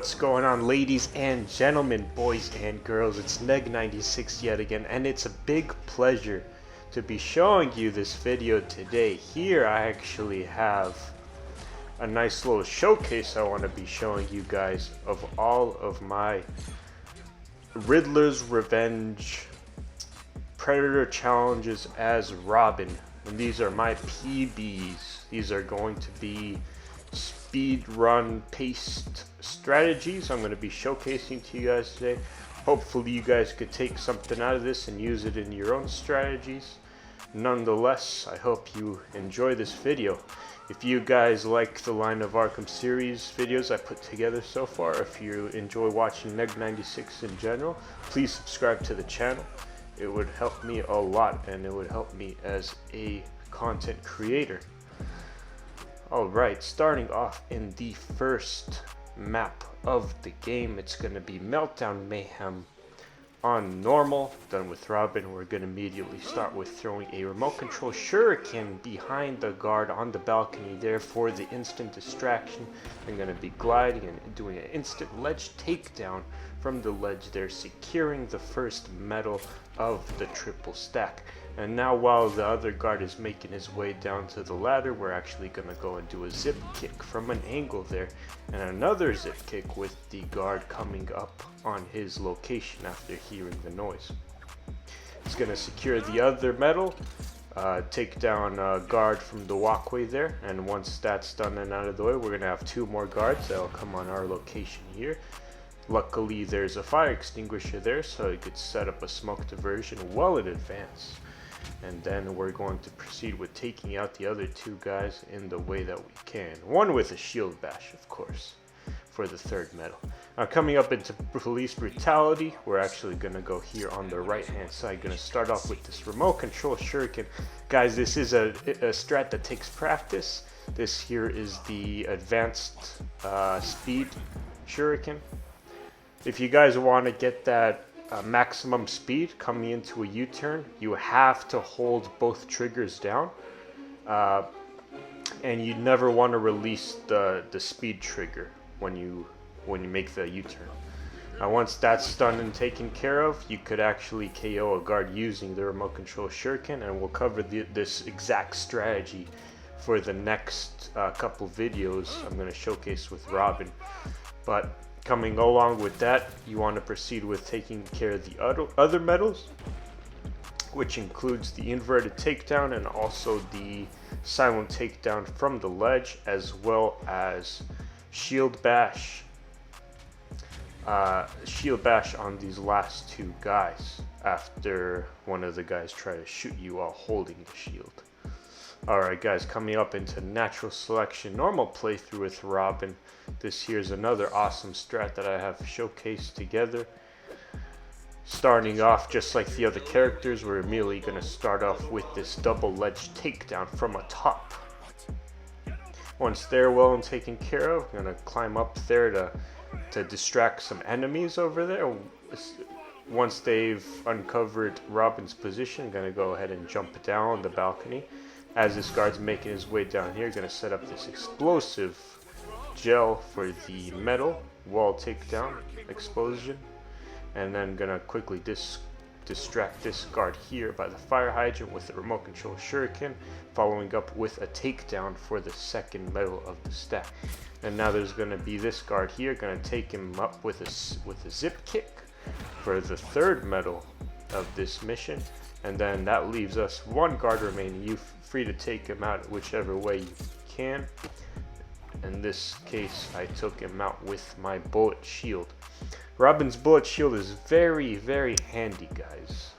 What's going on, ladies and gentlemen, boys and girls? It's Neg96 yet again, and it's a big pleasure to be showing you this video today. Here I actually have a nice little showcase I want to be showing you guys of all of my Riddler's Revenge Predator challenges as Robin. And these are my PBs. These are going to be speed run paced strategies I'm going to be showcasing to you guys today. Hopefully you guys could take something out of this and use it in your own strategies. Nonetheless, I hope you enjoy this video. If you guys like the line of Arkham series videos I put together so far, if you enjoy watching Neg96 in general, please subscribe to the channel. It would help me a lot, and it would help me as a content creator. Alright, starting off in the first map of the game, it's going to be Meltdown Mayhem on normal. Done with Robin, we're going to immediately start with throwing a remote control shuriken behind the guard on the balcony there for the instant distraction. I'm going to be gliding and doing an instant ledge takedown from the ledge there, securing the first medal of the triple stack. And now while the other guard is making his way down to the ladder, we're actually going to go and do a zip kick from an angle there, and another zip kick with the guard coming up on his location after hearing the noise. It's going to secure the other medal, take down a guard from the walkway there, and once that's done and out of the way, we're going to have two more guards that will come on our location here. Luckily there's a fire extinguisher there, so you could set up a smoke diversion well in advance. And then we're going to proceed with taking out the other two guys in the way that we can. One with a shield bash, of course, for the third medal. Now coming up into police brutality, we're actually going to go here on the right hand side. Going to start off with this remote control shuriken. Guys, this is a strat that takes practice. This here is the advanced speed shuriken. If you guys want to get that maximum speed coming into a U-turn, you have to hold both triggers down, and you never want to release the speed trigger when you make the U-turn. Once that's done and taken care of, you could actually KO a guard using the remote control shuriken, and we'll cover this exact strategy for the next couple videos I'm going to showcase with Robin. But coming along with that, you want to proceed with taking care of the other medals, which includes the inverted takedown and also the silent takedown from the ledge, as well as shield bash on these last two guys after one of the guys try to shoot you while holding the shield. Alright guys, coming up into natural selection, normal playthrough with Robin. This here's another awesome strat that I have showcased together. Starting off just like the other characters, we're immediately going to start off with this double ledge takedown from atop. Once they're well and taken care of, I'm going to climb up there to distract some enemies over there. Once they've uncovered Robin's position, I'm going to go ahead and jump down the balcony. As this guard's making his way down here, going to set up this explosive gel for the metal wall takedown explosion, and then going to quickly distract this guard here by the fire hydrant with the remote control shuriken, following up with a takedown for the second medal of the stack. And now there's going to be this guard here, going to take him up with a zip kick for the third medal of this mission. And then that leaves us one guard remaining. You free to take him out whichever way you can. In this case, I took him out with my bullet shield. Robin's bullet shield is very, very handy, guys.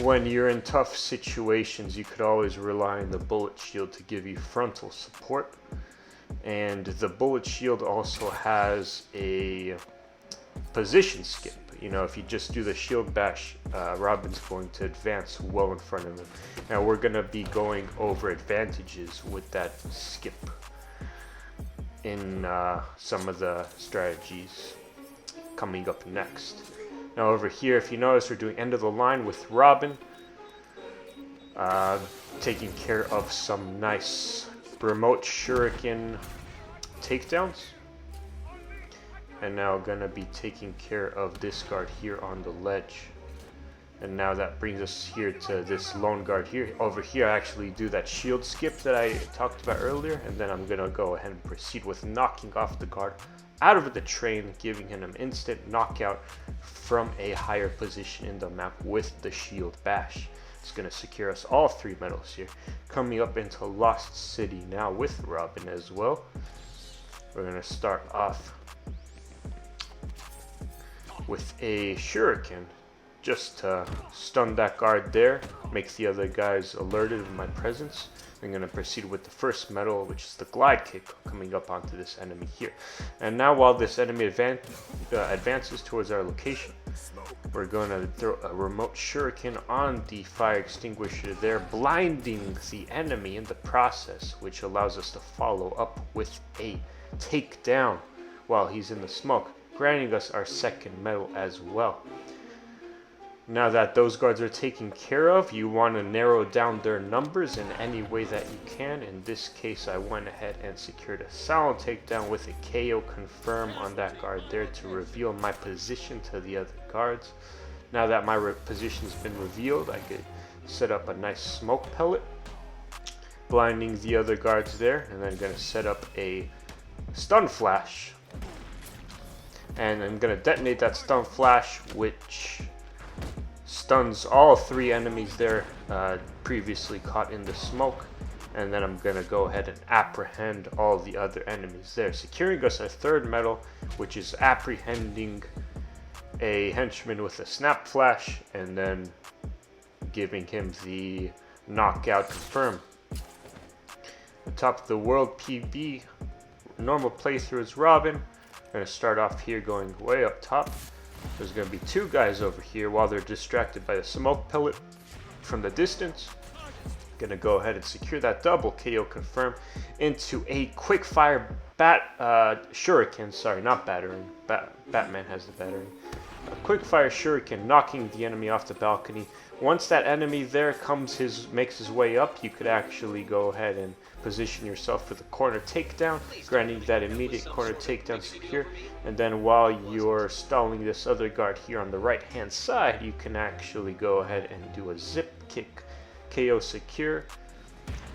When you're in tough situations, you could always rely on the bullet shield to give you frontal support. And the bullet shield also has a position skip. You know, if you just do the shield bash, Robin's going to advance well in front of him. Now we're going to be going over advantages with that skip in some of the strategies coming up next. Now over here, if you notice, we're doing end of the line with Robin, taking care of some nice remote shuriken takedowns. and now gonna be taking care of this guard here on the ledge. And now that brings us here to this lone guard here. Over here I actually do that shield skip that I talked about earlier, and then I'm gonna go ahead and proceed with knocking off the guard out of the train, giving him an instant knockout from a higher position in the map with the shield bash. It's gonna secure us all 3 medals here. Coming up into Lost City now with Robin as well. We're gonna start off with a shuriken, just to stun that guard there, make the other guys alerted of my presence. I'm going to proceed with the first medal, which is the glide kick, coming up onto this enemy here. And now while this enemy advances towards our location, we're going to throw a remote shuriken on the fire extinguisher there, blinding the enemy in the process, which allows us to follow up with a takedown while he's in the smoke, granting us our second medal as well. Now that those guards are taken care of, you want to narrow down their numbers in any way that you can. In this case, I went ahead and secured a silent takedown with a KO confirm on that guard there to reveal my position to the other guards. Now that my position's been revealed, I could set up a nice smoke pellet, blinding the other guards there, and then going to set up a stun flash. And I'm going to detonate that stun flash, which stuns all 3 enemies there previously caught in the smoke. And then I'm going to go ahead and apprehend all the other enemies there, securing us a 3rd medal, which is apprehending a henchman with a snap flash and then giving him the knockout confirm. The top of the world PB, normal playthrough is Robin. I'm going to start off here going way up top. There's going to be 2 guys over here while they're distracted by the smoke pellet from the distance. Going to go ahead and secure that double KO confirm into a quick fire shuriken. Sorry, not battering. Batman has the battering. A quick fire shuriken, knocking the enemy off the balcony. Once that enemy there makes his way up, you could actually go ahead and position yourself for the corner takedown, granting that immediate corner takedown secure. And then while you're stalling this other guard here on the right hand side, you can actually go ahead and do a zip kick KO secure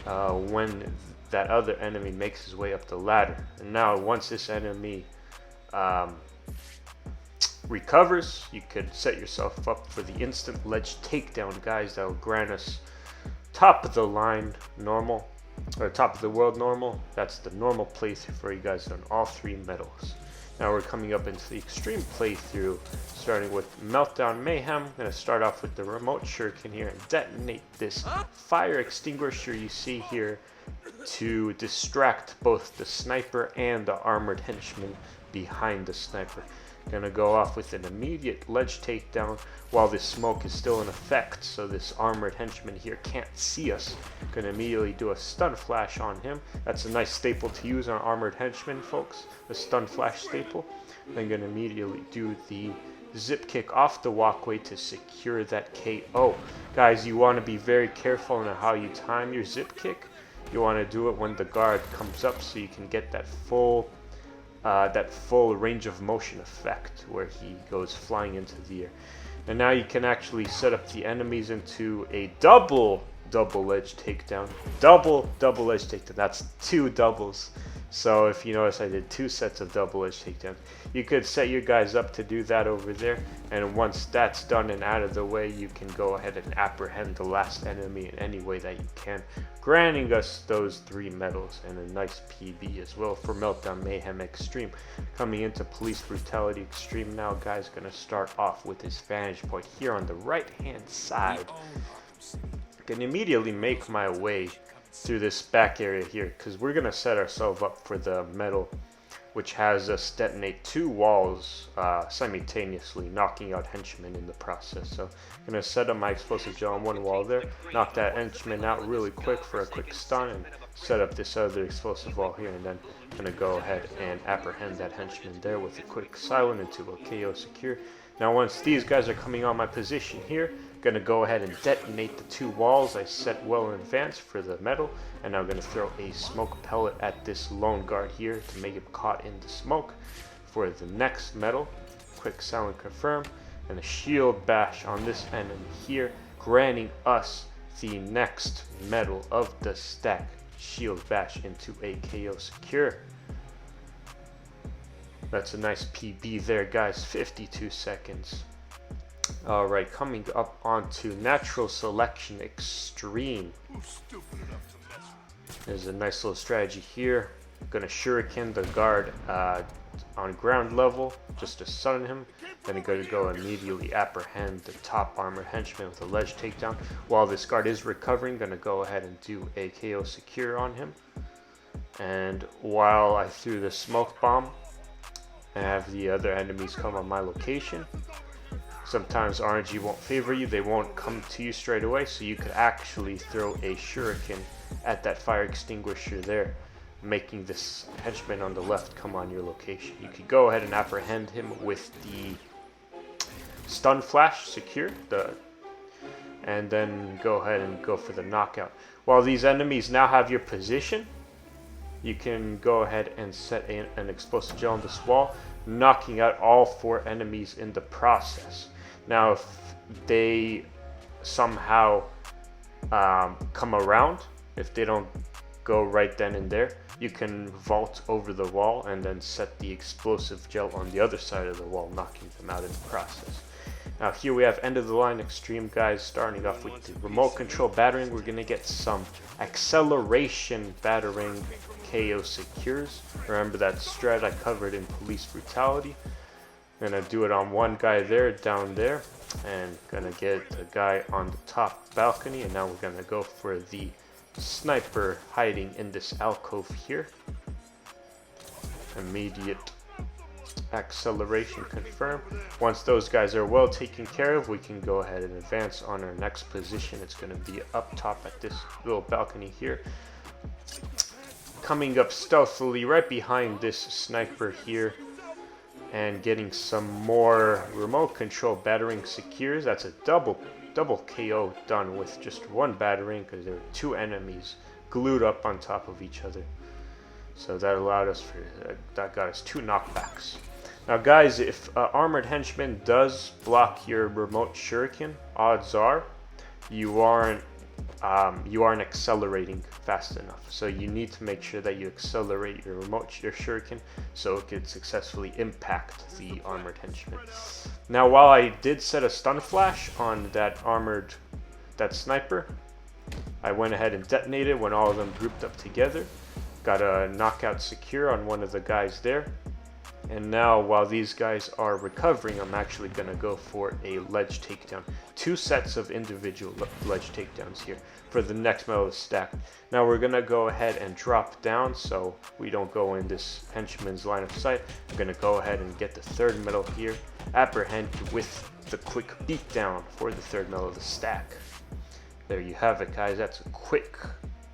when that other enemy makes his way up the ladder. And now once this enemy recovers, you could set yourself up for the instant ledge takedown, guys. That will grant us top of the line normal, or top of the world normal. That's the normal playthrough for you guys on all 3 medals. Now we're coming up into the extreme playthrough, starting with Meltdown Mayhem. I'm going to start off with the remote shuriken here and detonate this fire extinguisher you see here to distract both the sniper and the armored henchman behind the sniper. Gonna go off with an immediate ledge takedown while this smoke is still in effect, so this armored henchman here can't see us. Gonna immediately do a stun flash on him. That's a nice staple to use on armored henchmen, folks, the stun flash staple. Then gonna immediately do the zip kick off the walkway to secure that KO. Guys, you want to be very careful on how you time your zip kick. You want to do it when the guard comes up so you can get that full range of motion effect where he goes flying into the air. And now you can actually set up the enemies into a double edge takedown. Double edge takedown. That's 2 doubles. So if you notice, I did 2 sets of double edge takedowns. You could set your guys up to do that over there, and once that's done and out of the way, you can go ahead and apprehend the last enemy in any way that you can, granting us those 3 medals and a nice PB as well for Meltdown Mayhem Extreme. Coming into Police Brutality Extreme now, guys, gonna start off with his vantage point here on the right hand side. Can immediately make my way through this back area here, because we're gonna set ourselves up for the medal, which has us detonate 2 walls simultaneously, knocking out henchmen in the process. So I'm gonna set up my explosive gel on one wall there, knock that henchman out really quick for a quick stun, and set up this other explosive wall here, and then I'm gonna go ahead and apprehend that henchman there with a quick silent into a KO secure. Now once these guys are coming on my position here, gonna go ahead and detonate the 2 walls I set well in advance for the medal, and now I'm gonna throw a smoke pellet at this lone guard here to make him caught in the smoke. for the next metal. Quick silent confirm. And a shield bash on this enemy here, granting us the next metal of the stack. Shield bash into a KO secure. That's a nice PB there, guys. 52 seconds. Alright, coming up onto Natural Selection Extreme. There's a nice little strategy here. Gonna shuriken the guard on ground level just to stun him. Then I'm gonna go immediately apprehend the top armored henchman with a ledge takedown. While this guard is recovering, gonna go ahead and do a KO secure on him. And while I threw the smoke bomb, I have the other enemies come on my location. Sometimes RNG won't favor you, they won't come to you straight away, so you could actually throw a shuriken at that fire extinguisher there, making this henchman on the left come on your location. You could go ahead and apprehend him with the stun flash secure, and then go ahead and go for the knockout. While these enemies now have your position, you can go ahead and set an explosive gel on this wall, knocking out all 4 enemies in the process. Now, if they somehow come around, if they don't go right then and there, you can vault over the wall and then set the explosive gel on the other side of the wall, knocking them out in the process. Now here we have end of the line extreme, guys. Starting off with the remote control battering, we're going to get some acceleration battering KO secures. Remember that strat I covered in Police Brutality. I'm going to do it on one guy there, down there, and going to get the guy on the top balcony. And now we're going to go for the sniper hiding in this alcove here. Immediate acceleration confirm. Once those guys are well taken care of, we can go ahead and advance on our next position. It's going to be up top at this little balcony here. Coming up stealthily right behind this sniper here and getting some more remote control battering secures. That's a double KO done with just one battering because there were 2 enemies glued up on top of each other. So that allowed us that got us 2 knockbacks. Now guys, if armored henchman does block your remote shuriken, odds are you aren't accelerating fast enough. So you need to make sure that you accelerate your shuriken so it could successfully impact the armored henchman. Now while I did set a stun flash on that sniper, I went ahead and detonated when all of them grouped up together. Got a knockout secure on one of the guys there. And now while these guys are recovering, I'm actually going to go for a ledge takedown. 2 sets of individual ledge takedowns here for the next metal stack. Now we're going to go ahead and drop down so we don't go in this henchman's line of sight. I'm going to go ahead and get the 3rd metal here. Apprehend with the quick beatdown for the 3rd metal of the stack. There you have it, guys. That's a quick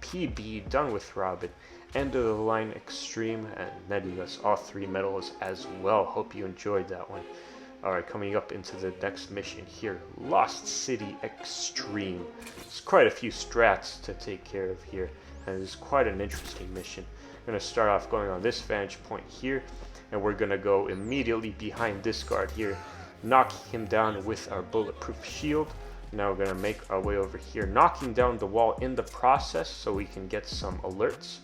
PB done with Robin. End of the line extreme and netting us all 3 medals as well. Hope you enjoyed that one. Alright, coming up into the next mission here, Lost City Extreme. There's quite a few strats to take care of here, and it's quite an interesting mission. I'm going to start off going on this vantage point here, and we're going to go immediately behind this guard here, knocking him down with our bulletproof shield. Now we're going to make our way over here, knocking down the wall in the process so we can get some alerts.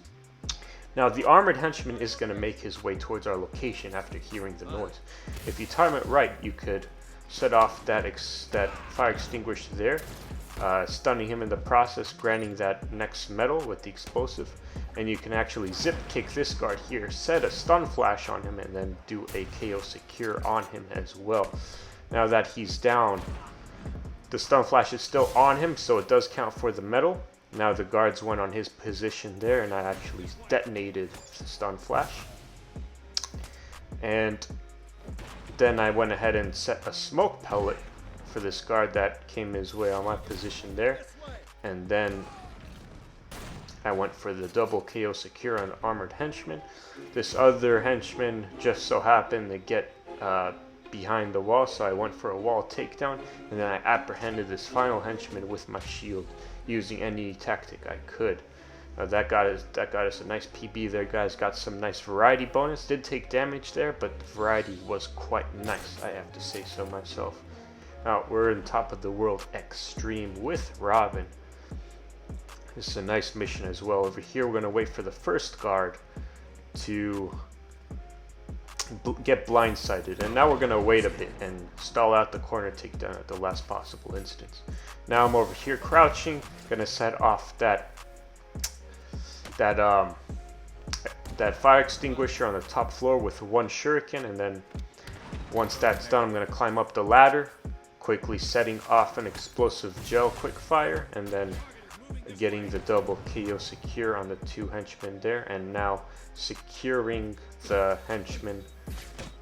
Now the armored henchman is going to make his way towards our location after hearing the noise. If you time it right, you could set off that fire extinguisher there, stunning him in the process, granting that next metal with the explosive. And you can actually zip kick this guard here, set a stun flash on him, and then do a KO secure on him as well. Now that he's down, the stun flash is still on him, so it does count for the metal. Now the guards went on his position there, and I actually detonated the stun flash. And then I went ahead and set a smoke pellet for this guard that came his way on my position there. And then I went for the double KO secure on the armored henchman. This other henchman just so happened to get behind the wall, so I went for a wall takedown, and then I apprehended this final henchman with my shield, using any tactic I could. That got us a nice PB there, guys. Got some nice variety bonus. Did take damage there, but the variety was quite nice, I have to say so myself. Now we're in top of the world extreme with Robin. This is a nice mission as well. Over here, we're gonna wait for the first guard to get blindsided, and now we're gonna wait a bit and stall out the corner takedown at the last possible instance. Now I'm over here crouching, gonna set off that fire extinguisher on the top floor with one shuriken, and then once that's done, I'm gonna climb up the ladder, quickly setting off an explosive gel quick fire, and then getting the double KO secure on the two henchmen there, and now securing the henchman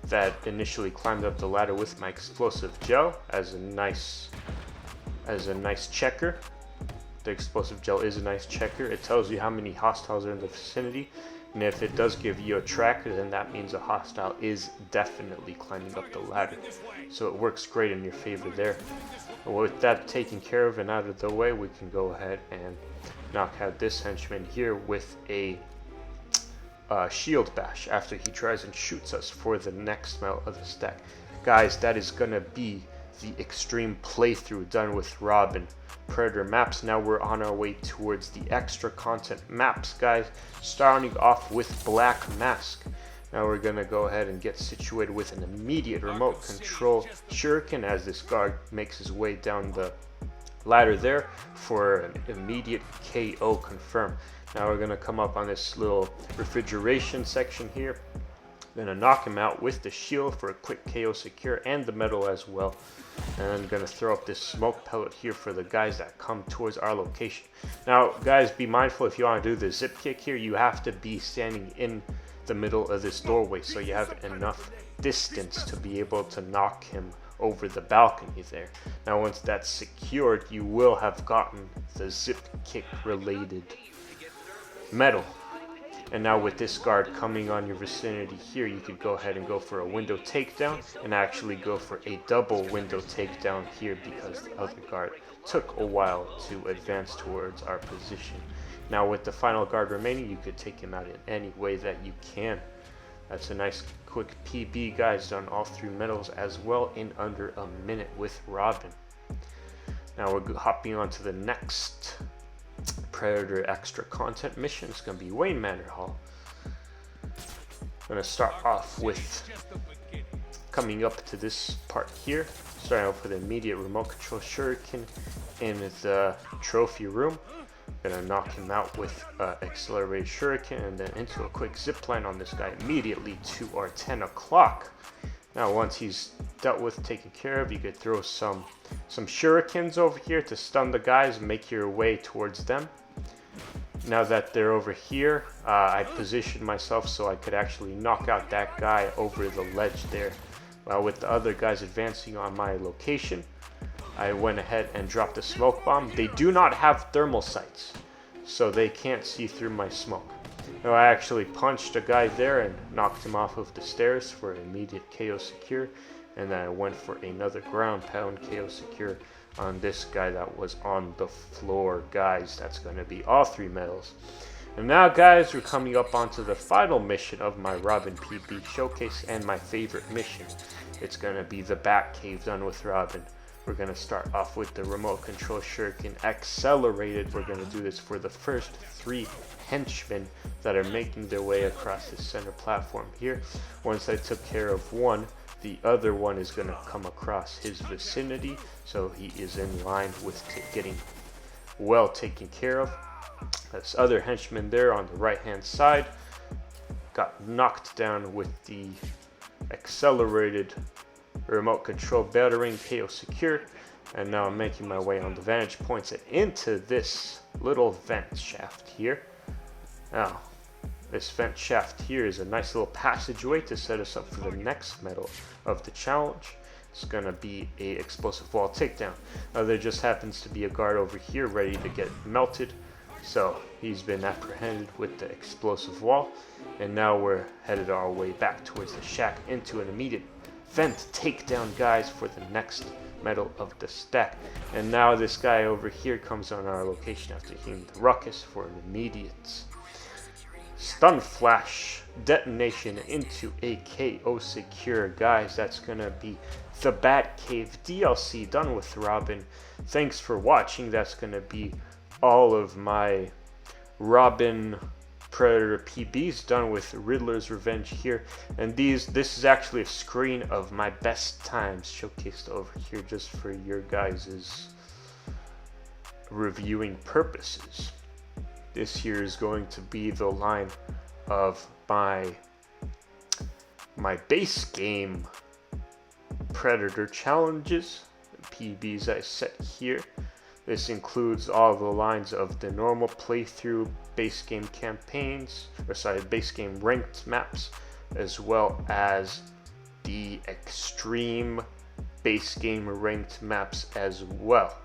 that initially climbed up the ladder with my explosive gel as a nice checker. The explosive gel is a nice checker. It tells you how many hostiles are in the vicinity, and if it does give you a tracker, then that means a hostile is definitely climbing up the ladder. So it works great in your favor there. And with that taken care of and out of the way, we can go ahead and knock out this henchman here with a shield bash after he tries and shoots us for the next medal of the stack. Guys, that is gonna be the extreme playthrough done with Robin Predator maps. Now we're on our way towards the extra content maps, guys, starting off with Black Mask. Now we're gonna go ahead and get situated with an immediate remote control shuriken as this guard makes his way down the ladder there for an immediate KO confirm. Now we're gonna come up on this little refrigeration section here. Gonna knock him out with the shield for a quick KO secure and the medal as well. And I'm gonna throw up this smoke pellet here for the guys that come towards our location. Now guys, be mindful if you want to do the zip kick here, you have to be standing in the middle of this doorway so you have enough distance to be able to knock him over the balcony there. Now once that's secured, you will have gotten the zip kick related medal. And now with this guard coming on your vicinity here, you could go ahead and go for a window takedown and actually go for a double window takedown here because the other guard took a while to advance towards our position. Now with the final guard remaining, you could take him out in any way that you can. That's a nice quick PB, guys, done all three medals as well in under a minute with Robin. Now we're hopping on to the next Predator extra content mission. It's going to be Wayne Manor Hall. I'm going to start off with coming up to this part here, starting off with an immediate remote control shuriken in the trophy room. Gonna knock him out with accelerated shuriken and then into a quick zip line on this guy immediately to our 10 o'clock. Now once he's dealt with, taken care of, you could throw some shurikens over here to stun the guys and make your way towards them. Now that they're over here, I positioned myself so I could actually knock out that guy over the ledge there. While with the other guys advancing on my location, I went ahead and dropped a smoke bomb. They do not have thermal sights, so they can't see through my smoke. Now I actually punched a guy there and knocked him off of the stairs for an immediate KO secure, and then I went for another ground pound KO secure on this guy that was on the floor. Guys, that's going to be all three medals. And now guys, we're coming up onto the final mission of my Robin PB showcase and my favorite mission. It's going to be the Batcave done with Robin. We're going to start off with the remote control shuriken accelerated. We're going to do this for the first three henchmen that are making their way across the center platform here. Once I took care of one, the other one is going to come across his vicinity, so he is in line with getting well taken care of. This other henchman there on the right hand side got knocked down with the accelerated remote control battering KO secure, and now I'm making my way on the vantage points and into this little vent shaft here. Now this vent shaft here is a nice little passageway to set us up for the next medal of the challenge. It's gonna be a explosive wall takedown. Now there just happens to be a guard over here ready to get melted, so he's been apprehended with the explosive wall, and now we're headed our way back towards the shack into an immediate vent takedown, guys, for the next metal of the stack. And now this guy over here comes on our location after hearing the ruckus for an immediate stun flash detonation into a KO secure. Guys, that's gonna be the Batcave DLC done with Robin. Thanks for watching. That's gonna be all of my Robin Predator PBs done with Riddler's Revenge here, and this is actually a screen of my best times showcased over here just for your guys's reviewing purposes. This here is going to be the line of my base game Predator challenges, PBs I set here. This includes all the lines of the normal playthrough base game campaigns, base game ranked maps, as well as the extreme base game ranked maps as well.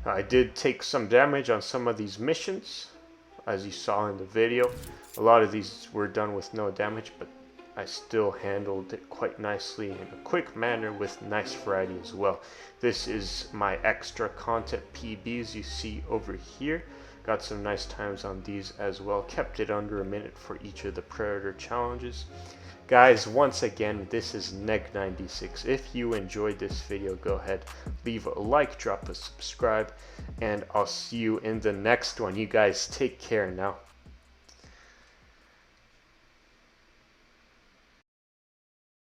I did take some damage on some of these missions, as you saw in the video. A lot of these were done with no damage, but I still handled it quite nicely in a quick manner with nice variety as well. This is my extra content PBs you see over here. Got some nice times on these as well. Kept it under a minute for each of the Predator challenges. Guys, once again, this is Neg96. If you enjoyed this video, go ahead, leave a like, drop a subscribe, and I'll see you in the next one. You guys take care now.